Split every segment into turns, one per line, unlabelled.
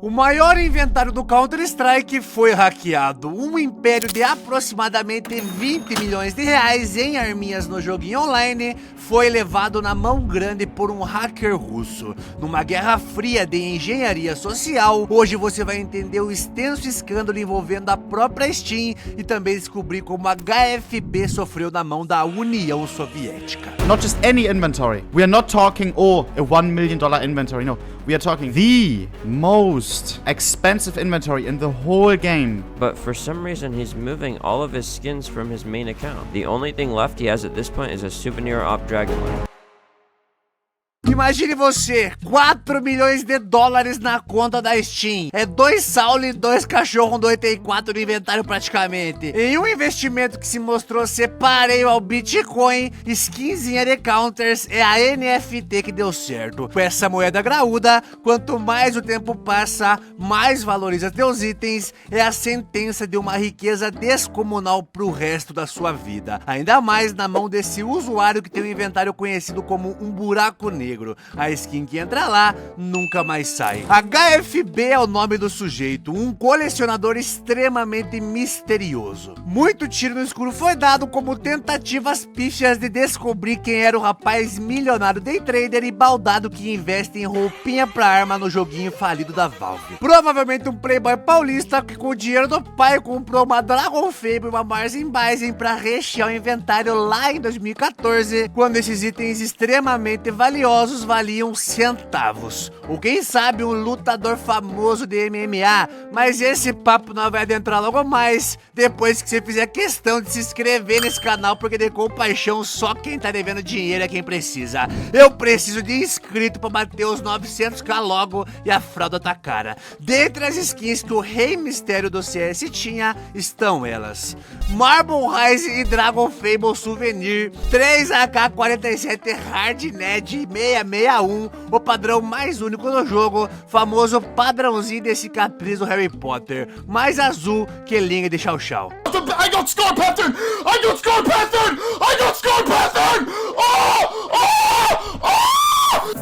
O maior inventário do Counter-Strike foi hackeado. Um império de aproximadamente 20 milhões de reais em arminhas no joguinho online foi levado na mão grande por um hacker russo. Numa guerra fria de engenharia social, hoje você vai entender o extenso escândalo envolvendo a própria Steam e também descobrir como a HFB sofreu na mão da União Soviética.
Not just any inventory. We are not talking, a $1 million inventory. No, we are talking the most expensive inventory in the whole game.
But for some reason, he's moving all of his skins from his main account. The only thing left he has at this point is a souvenir op Dragonlord.
Imagine você, 4 milhões de dólares na conta da Steam. É 2 Saulo e 2 cachorros do 84 no inventário praticamente. Em um investimento que se mostrou ser pareio ao Bitcoin, skinzinha de counters é a NFT que deu certo. Com essa moeda graúda, quanto mais o tempo passa, mais valoriza teus itens. É a sentença de uma riqueza descomunal pro resto da sua vida. Ainda mais na mão desse usuário que tem um inventário conhecido como um buraco negro. A skin que entra lá nunca mais sai. HFB é o nome do sujeito, um colecionador extremamente misterioso. Muito tiro no escuro foi dado como tentativas pífias de descobrir quem era o rapaz milionário day trader e baldado que investe em roupinha pra arma no joguinho falido da Valve. Provavelmente um playboy paulista que com o dinheiro do pai comprou uma Dragon Fable e uma Marzen Bison pra rechear o inventário lá em 2014, quando esses itens extremamente valiosos valiam centavos. Ou quem sabe um lutador famoso de MMA, mas esse papo não vai adentrar logo mais, depois que você fizer questão de se inscrever nesse canal, porque de compaixão só quem tá devendo dinheiro é quem precisa. Eu preciso de inscrito pra bater os 900k logo e a fralda tá cara. Dentre as skins que o Rei Mistério do CS tinha, estão elas: Marble Rise e Dragon Fable Souvenir, 3 AK-47 Hardnet 661, o padrão mais único do jogo, famoso padrãozinho desse capricho do Harry Potter, mais azul que linha de Chau Chau.
I got Scar Pattern! I got Scar Pattern! I got Scar Pattern!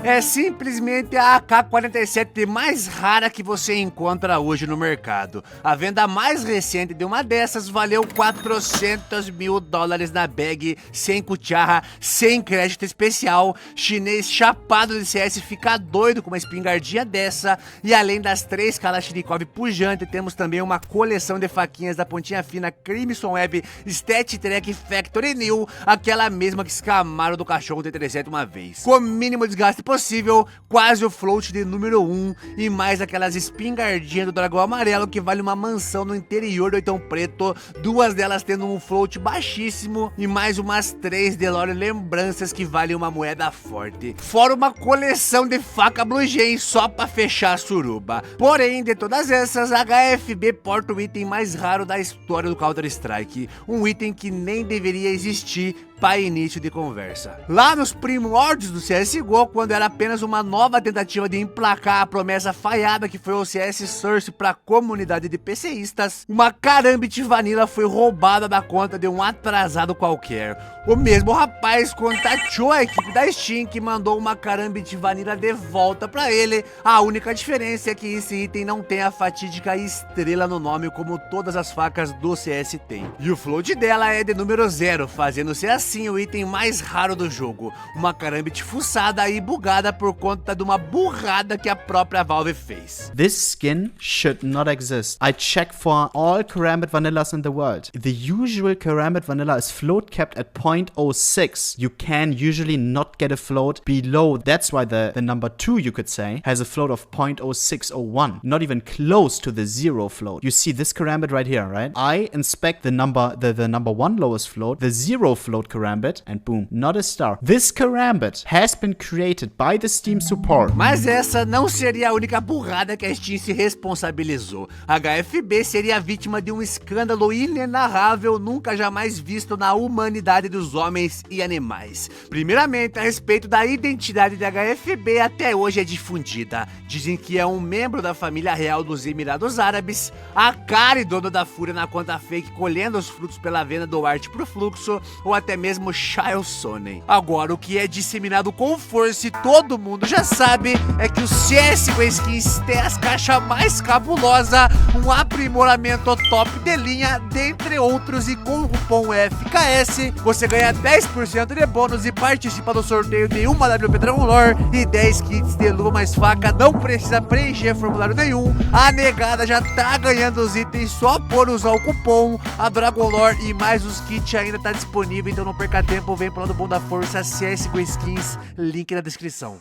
É simplesmente a AK-47 mais rara que você encontra hoje no mercado. A venda mais recente de uma dessas valeu 400 mil dólares na bag, sem cucharra, sem crédito especial. Chinês chapado de CS fica doido com uma espingardinha dessa. E além das 3 Kalashnikov pujante, temos também uma coleção de faquinhas da pontinha fina Crimson Web Stat Track Factory New, aquela mesma que escamaram do cachorro T37 uma vez. Com o mínimo desgaste possível, quase o float de número 1 e mais aquelas espingardinhas do dragão amarelo que vale uma mansão no interior do Oitão Preto, 2 delas tendo um float baixíssimo e mais umas 3 DeLorean lembranças que valem uma moeda forte. Fora uma coleção de faca Blue Jay só pra fechar a suruba. Porém, de todas essas, a HFB porta o item mais raro da história do Counter-Strike, um item que nem deveria existir para início de conversa. Lá nos primórdios do CSGO, quando era apenas uma nova tentativa de emplacar a promessa falhada que foi o CS Source para a comunidade de PCistas, uma Karambit Vanilla foi roubada da conta de um atrasado qualquer. O mesmo rapaz contatou a equipe da Steam, que mandou uma Karambit Vanilla de volta para ele. A única diferença é que esse item não tem a fatídica estrela no nome como todas as facas do CS tem. E o float dela é de número 0, fazendo-se assim o item mais raro do jogo. Uma Karambit fuçada e bugada por conta de uma burrada que a própria Valve fez.
This skin should not exist. I checked for all Karambit Vanillas in the world. The usual Karambit Vanilla is float capped at 0.06. You can usually not get a float below. That's why the number 2, you could say, has a float of 0.0601. Not even close to the 0 float. You see this Karambit right here, right? I inspect the number 1 lowest float, the 0 float Karambit, and boom, not a star. This Karambit has been created by the Steam support.
Mas essa não seria a única burrada que a Steam se responsabilizou. A HFB seria vítima de um escândalo inenarrável, nunca jamais visto na humanidade dos homens e animais. Primeiramente, a respeito da identidade da HFB, até hoje é difundida. Dizem que é um membro da família real dos Emirados Árabes, a cara e dono da fúria na conta fake, colhendo os frutos pela venda do arte pro fluxo, ou até mesmo mesmo Shao Sonnen. Agora, o que é disseminado com força e todo mundo já sabe é que o CSGO Skins tem as caixas mais cabulosas, um aprimoramento top de linha, dentre outros, e com o cupom FKS você ganha 10% de bônus e participa do sorteio de uma WP Dragon Lore e 10 kits de luva mais faca. Não precisa preencher formulário nenhum, a negada já tá ganhando os itens só por usar o cupom. A Dragon Lore e mais os kits ainda tá disponível, então não perca tempo, vem pro lado bom da força. CSGO Skins, link na descrição.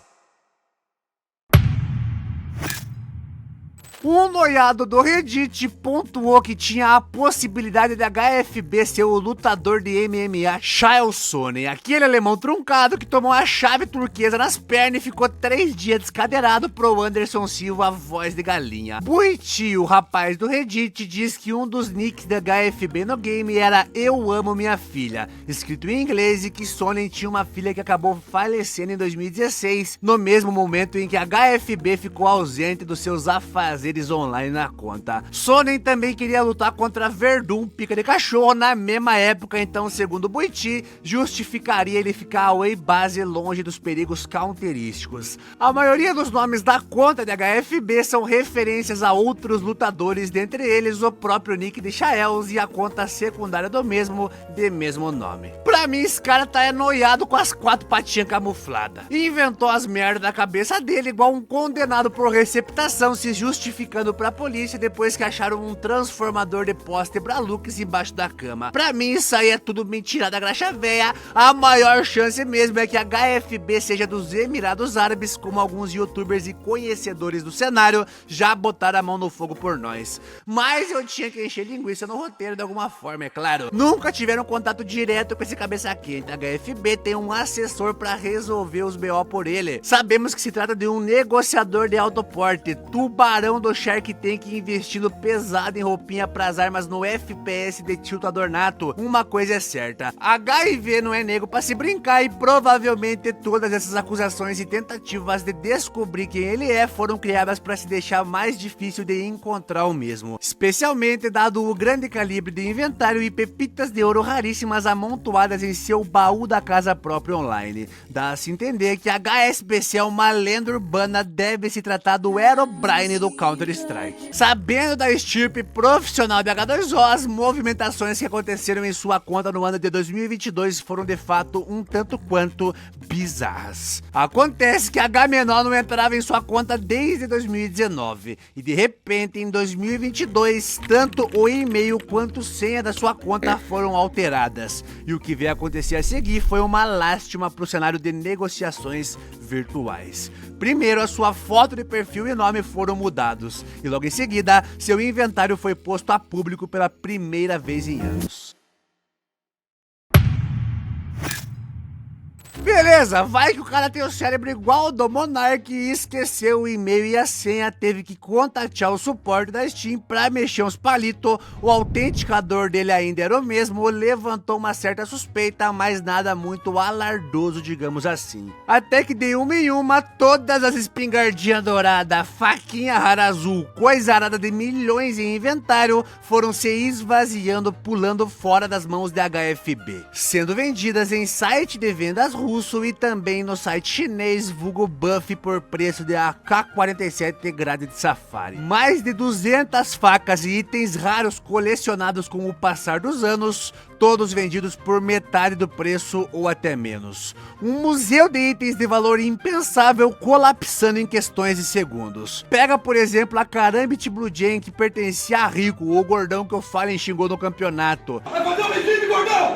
Um noiado do Reddit pontuou que tinha a possibilidade de HFB ser o lutador de MMA Shao Sonnen, aquele alemão truncado que tomou a chave turquesa nas pernas e ficou 3 dias descadeirado pro Anderson Silva, a voz de galinha. Buiti, o rapaz do Reddit, diz que um dos nicks da HFB no game era "Eu amo minha filha", escrito em inglês, e que Sonnen tinha uma filha que acabou falecendo em 2016, no mesmo momento em que a HFB ficou ausente dos seus afazeres online na conta. Sonnen também queria lutar contra Verdun, pica de cachorro, na mesma época, então, segundo Buiti, justificaria ele ficar away base, longe dos perigos counterísticos. A maioria dos nomes da conta de HFB são referências a outros lutadores, dentre eles o próprio nick de Chaels e a conta secundária do mesmo, de mesmo nome. Pra mim, esse cara tá noiado com as 4 patinhas camufladas. Inventou as merdas da cabeça dele igual um condenado por receptação, se justificando pra polícia depois que acharam um transformador de poste Bralux embaixo da cama. Pra mim, isso aí é tudo mentira da graxa véia. A maior chance mesmo é que a HFB seja dos Emirados Árabes, como alguns youtubers e conhecedores do cenário já botaram a mão no fogo por nós. Mas eu tinha que encher linguiça no roteiro de alguma forma, é claro. Nunca tiveram contato direto com esse cabeça quente. A HFB tem um assessor pra resolver os BO por ele. Sabemos que se trata de um negociador de alto porte, tubarão do Shark Tank, investindo pesado em roupinha pras armas no FPS de tiltador nato. Uma coisa é certa, HIV não é nego pra se brincar, e provavelmente todas essas acusações e tentativas de descobrir quem ele é foram criadas pra se deixar mais difícil de encontrar o mesmo, especialmente dado o grande calibre de inventário e pepitas de ouro raríssimas amontoadas em seu baú da casa própria online. Dá-se entender que a HSBC é uma lenda urbana, deve se tratar do Herobrine do Counter-Strike. Sabendo da estirpe profissional de H2O, as movimentações que aconteceram em sua conta no ano de 2022 foram de fato um tanto quanto bizarras. Acontece que H-Menor não entrava em sua conta desde 2019 e de repente em 2022 tanto o e-mail quanto senha da sua conta foram alteradas, e o que veio acontecer a seguir foi uma lástima para o cenário de negociações virtuais. Primeiro, a sua foto de perfil e nome foram mudados, e logo em seguida, seu inventário foi posto a público pela primeira vez em anos. Beleza, vai que o cara tem o cérebro igual ao do Monark e esqueceu o e-mail e a senha, teve que contatar o suporte da Steam pra mexer uns palitos. O autenticador dele ainda era o mesmo, levantou uma certa suspeita, mas nada muito alardoso, digamos assim. Até que de uma em uma, todas as espingardinhas douradas, faquinha rara azul, coisa arada de milhões em inventário, foram se esvaziando, pulando fora das mãos de HFB, sendo vendidas em site de vendas russo e também no site chinês vulgo Buff por preço de AK-47 grade de Safari. Mais de 200 facas e itens raros colecionados com o passar dos anos, todos vendidos por metade do preço ou até menos. Um museu de itens de valor impensável colapsando em questões de segundos. Pega por exemplo a Karambit Blue Jay, que pertencia a Rico, o gordão que o Fallen xingou no campeonato.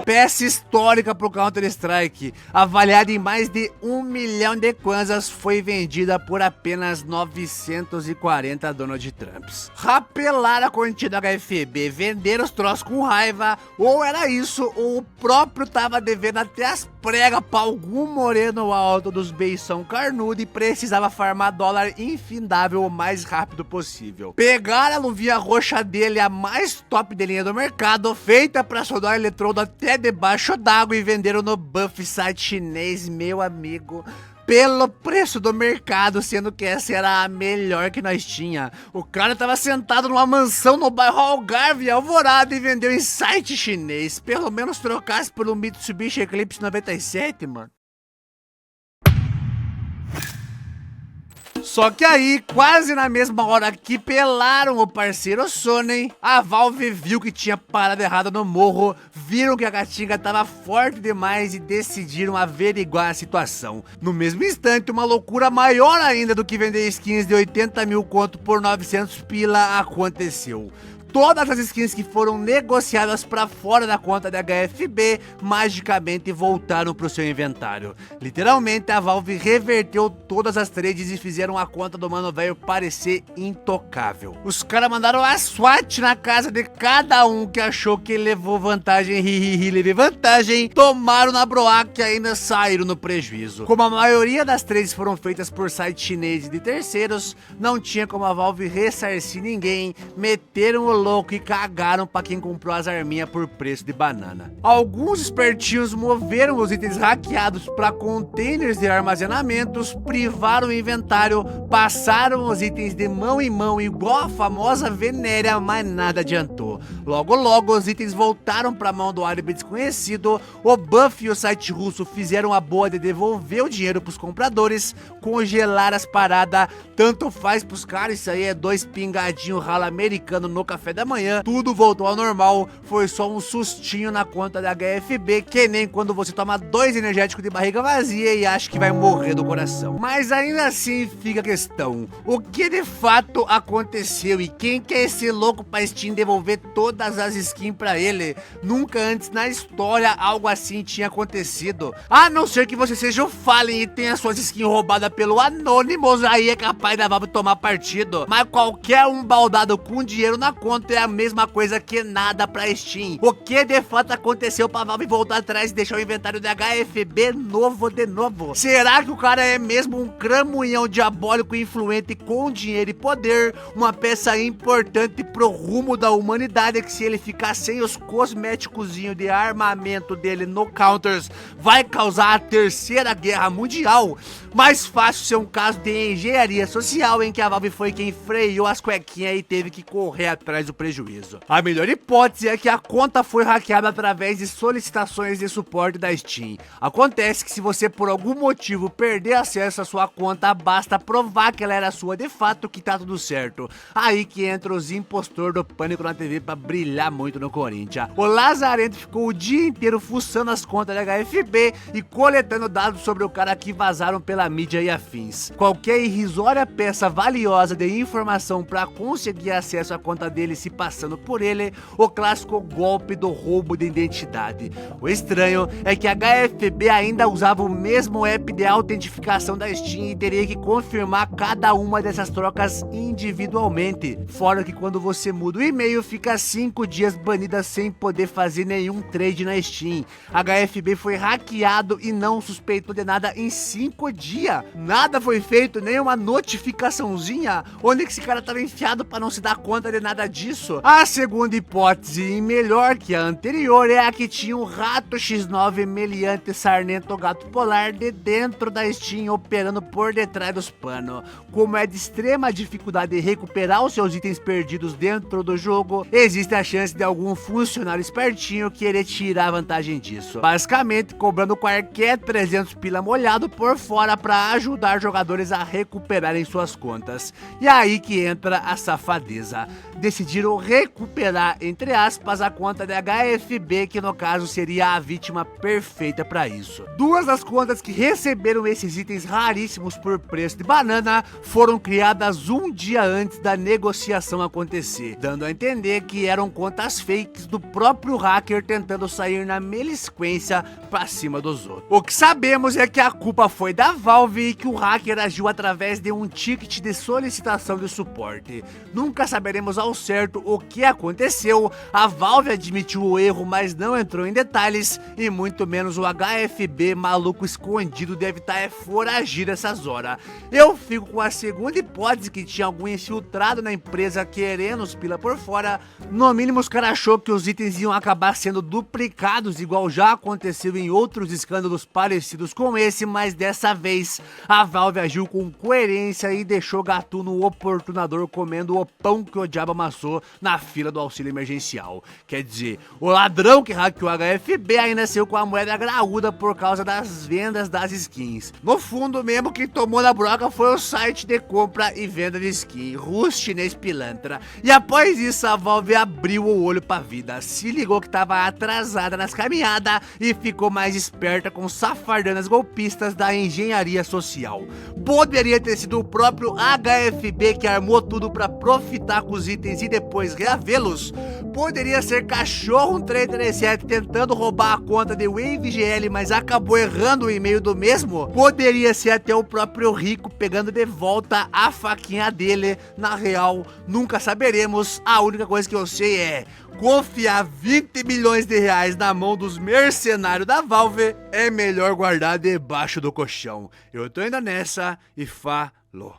Peça histórica pro Counter-Strike, avaliada em mais de 1 milhão de kwanzas, foi vendida por apenas 940 Donald Trumps. Rapelar a quantidade da HFB, vender os troços com raiva, ou era isso, ou o próprio tava devendo até as pregas pra algum moreno alto dos beição carnudo e precisava farmar dólar infindável o mais rápido possível. Pegaram a luvinha roxa dele, a mais top de linha do mercado, feita pra soldar eletrodo até debaixo d'água, e venderam no Buff site chinês, meu amigo. pelo preço do mercado, sendo que essa era a melhor que nós tinha. O cara tava sentado numa mansão no bairro Algarve, Alvorada, e vendeu em site chinês. Pelo menos trocasse por um Mitsubishi Eclipse 97, mano. Só que aí, quase na mesma hora que pelaram o parceiro Sony, a Valve viu que tinha parado errado no morro, viram que a Caatinga tava forte demais e decidiram averiguar a situação. No mesmo instante, uma loucura maior ainda do que vender skins de 80 mil conto por 900 pila aconteceu. Todas as skins que foram negociadas para fora da conta da HFB magicamente voltaram pro seu inventário. Literalmente, a Valve reverteu todas as trades e fizeram a conta do mano velho parecer intocável. Os caras mandaram a SWAT na casa de cada um que achou que levou vantagem, levei vantagem, tomaram na broaca e ainda saíram no prejuízo. Como a maioria das trades foram feitas por sites chineses de terceiros, não tinha como a Valve ressarcir ninguém, meteram o louco e cagaram pra quem comprou as arminhas por preço de banana. Alguns espertinhos moveram os itens hackeados para containers de armazenamentos, privaram o inventário, passaram os itens de mão em mão igual a famosa venérea, mas nada adiantou. Logo logo os itens voltaram pra mão do árabe desconhecido, o Buff e o site russo fizeram a boa de devolver o dinheiro pros compradores, congelar as paradas, tanto faz pros caras, isso aí é 2 pingadinhos rala americano no café da manhã, tudo voltou ao normal, foi só um sustinho na conta da HFB, que nem quando você toma 2 energéticos de barriga vazia e acha que vai morrer do coração. Mas ainda assim fica a questão, o que de fato aconteceu e quem que é esse louco pra Steam devolver todas as skins pra ele? Nunca antes na história algo assim tinha acontecido, a não ser que você seja o Fallen e tenha suas skins roubadas pelo Anonymous, aí é capaz da Valve tomar partido, mas qualquer um baldado com dinheiro na conta é a mesma coisa que nada pra Steam. O que de fato aconteceu pra Valve voltar atrás e deixar o inventário da HFB novo de novo? Será que o cara é mesmo um cramunhão diabólico influente com dinheiro e poder, uma peça importante pro rumo da humanidade, que se ele ficar sem os cosméticozinhos de armamento dele no Counters, vai causar a terceira guerra mundial? Mais fácil ser um caso de engenharia social em que a Valve foi quem freou as cuequinhas e teve que correr atrás do prejuízo. A melhor hipótese é que a conta foi hackeada através de solicitações de suporte da Steam. Acontece que se você por algum motivo perder acesso à sua conta, basta provar que ela era sua de fato que tá tudo certo. Aí que entra os impostores do Pânico na TV pra brilhar muito no Corinthians. O Lazarento ficou o dia inteiro fuçando as contas da HFB e coletando dados sobre o cara que vazaram pela mídia e afins. Qualquer irrisória peça valiosa de informação pra conseguir acesso à conta dele se passando por ele, o clássico golpe do roubo de identidade. O estranho é que a HFB ainda usava o mesmo app de autentificação da Steam e teria que confirmar cada uma dessas trocas individualmente. Fora que quando você muda o e-mail, fica 5 dias banida sem poder fazer nenhum trade na Steam. A HFB foi hackeado e não suspeitou de nada em 5 dias. Nada foi feito, nem uma notificaçãozinha. Onde que esse cara tava enfiado pra não se dar conta de nada disso? A segunda hipótese, e melhor que a anterior, é a que tinha um rato X9 meliante sarnento gato polar de dentro da Steam operando por detrás dos panos. Como é de extrema dificuldade recuperar os seus itens perdidos dentro do jogo, existe a chance de algum funcionário espertinho querer tirar vantagem disso, basicamente cobrando qualquer 300 pila molhado por fora para ajudar jogadores a recuperarem suas contas. E aí que entra a safadeza. Decidiram recuperar, entre aspas, a conta da HFB, que no caso seria a vítima perfeita para isso. Duas das contas que receberam esses itens raríssimos por preço de banana foram criadas um dia antes da negociação acontecer, dando a entender que eram contas fakes do próprio hacker tentando sair na melisquência pra cima dos outros. O que sabemos é que a culpa foi da Valve e que o hacker agiu através de um ticket de solicitação de suporte. Nunca saberemos ao certo o que aconteceu, a Valve admitiu o erro, mas não entrou em detalhes, e muito menos o HFB maluco escondido deve estar foragido essas horas. Eu fico com a segunda hipótese, que tinha algum infiltrado na empresa querendo os pila por fora. No No mínimo os caras achou que os itens iam acabar sendo duplicados, igual já aconteceu em outros escândalos parecidos com esse, mas dessa vez a Valve agiu com coerência e deixou Gatuno, o oportunador, comendo o pão que o diabo amassou na fila do auxílio emergencial. Quer dizer, o ladrão que hackeou a HFB ainda saiu com a moeda graúda por causa das vendas das skins. No fundo mesmo, quem tomou na broca foi o site de compra e venda de skin, Rustinês Pilantra. E após isso a Valve abriu o olho pra vida, se ligou que tava atrasada nas caminhadas e ficou mais esperta com safardanas golpistas da engenharia social. Poderia ter sido o próprio HFB que armou tudo pra profitar com os itens e depois reavê-los. Poderia ser Cachorro 337 tentando roubar a conta de WaveGL, mas acabou errando o e-mail do mesmo. Poderia ser até o próprio Rico pegando de volta a faquinha dele. Na real, nunca saberemos. A única coisa que eu sei é: confiar 20 milhões de reais na mão dos mercenários da Valve é melhor guardar debaixo do colchão. Eu tô indo nessa e falou.